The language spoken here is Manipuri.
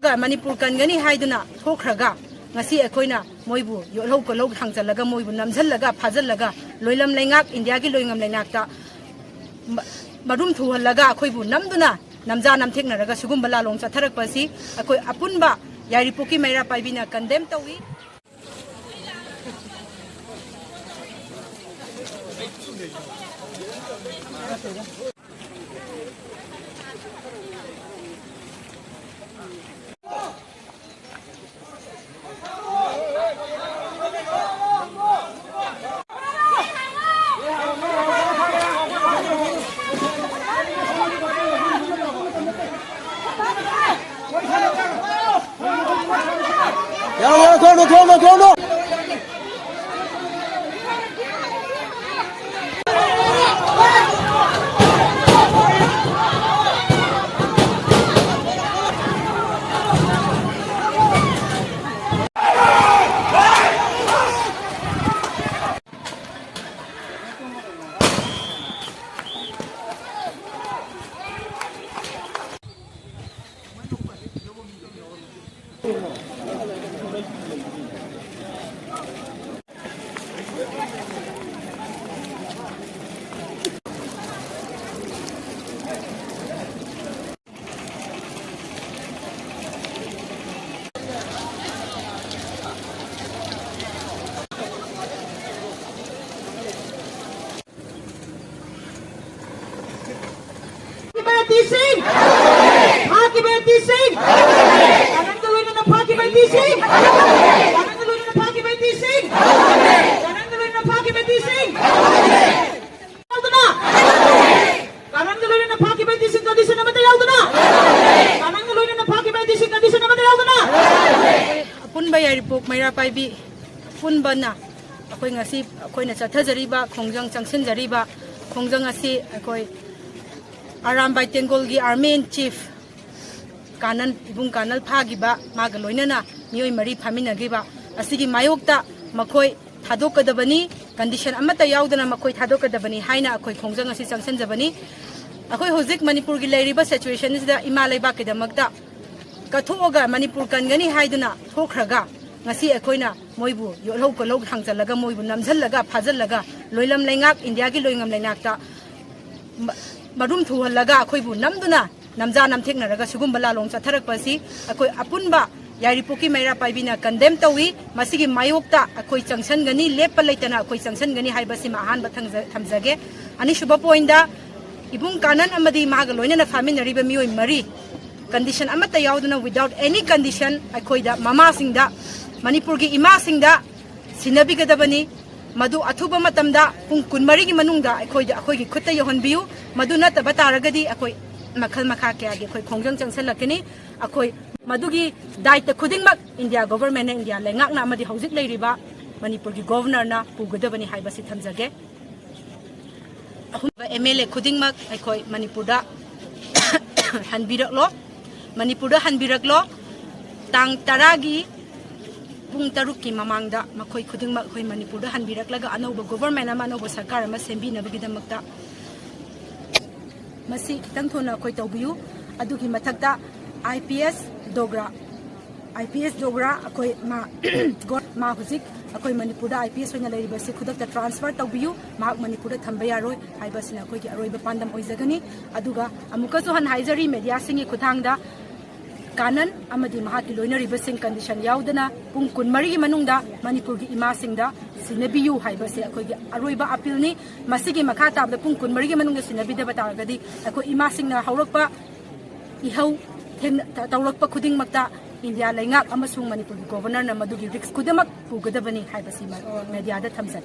Manipur Kangani Haiduna, Hokraga, Nasi Equina, Moibu, Yoloko Log Hangsalaga, Moibu, Namzalaga, Pazalaga, Loilam Langak, Indiagi Loingam Lenakta, Marum to Laga, Koibu, Namduna, Namzanam Technaraga, Sugumbala Long Satarakasi, Apunba, Yaripuki Mera Pibina, condemned to we. Go! Sing! Sing! Mayra Paibi, Funbana, Akoingasi, Akoina Tazariba, Khongjang Changsingkhigani, Khongjang Asi, Akoi Aram by Tengolgi, our main chief, Kanan, Ibung Kanal Pagiba, Magaloinana, New Marie Pamina Giba, Asigi Mayokta, Makoi, Thadokadabani, condition Amata Yaudana Makoi Thadokadabani, Haina, Akoi Khongjang Asi Changsingkhigani, Akoi Hozik Manipur Gilariba situation is the Imalay Baki the Magda. Katoga Manipur Kangani Haiduna, Hokraga. Nasi Equina, Moibu, Yoloko Log Hangsalaga, Moibu, Namzalaga, Pazalaga, Loilam Langak, Indiagi Loingam Lenakta, Marum to Laga, Koibu, Namduna, Namzanam Technaraga, Sugumbala Long Satarakasi, Apunba, Yaripuki Mera Pibina, condemned to we, Masigi Mayokta, Khongjang, Leptana, Khongjang, Hibasima, Han Batamzage, Anishuba Poinda, Ibung Kanan Amadi Magaloina, famine Riba Mu Marie. Condition Amata Yauduna without any condition, Akoida, Mama Singda. Manipurgi ima singda Sinabikadabani Madu Atuba Matamda Pung Kunmarigi Manungda Akoigi Kuta Yohanbiu Maduna Tabataragadi Akoi Makal Makaki Khongjang Changsingkhigani Akoi Madugi Diet the Kudingmak India government India Lengak Namadi Housit Lariba Manipurgi governor na Pugadabani Haibasi Tamzage MLA Kudingmak Akoi Manipurda Hanbiraklo Manipurda Hanbiraklo Tang Taragi Pung Taruki Mamangda, Makoi Kuding Makoi Manipur, Hanbirak Laga, Anoba government, Amano Sakara, Masembi, Navigamakta Masi Tantona Koitobu, Aduki Matakta, IPS Dogra, Akoi Ma Huzik, Akoi Manipura, IPS when a lady Basikuda transfer to you, Mark Manipura Tambayaro, Ibasina Koi, Aroba Pandam Oizagani, Aduga, Amukazuhan Haizari, Mediasingi Kutanga. Kanan Amadi Mahati Loina reversing condition Yaudana, Pung Kunmarigi Manungda, Manipurgi Imasingda, Sinabiu Haibasi, Aruiba Apilni, Masigi Makata, the Pung Kunmarigi Manunga Sinabida Batagadi, Ako Imasingna, Hauropa, Ihau, Tauropa Kuding Makta, India Langak, Amasung Manipur governor, Namadugi Rix Kudamak, Pugadabani Haibasi, Mediada Tamsat.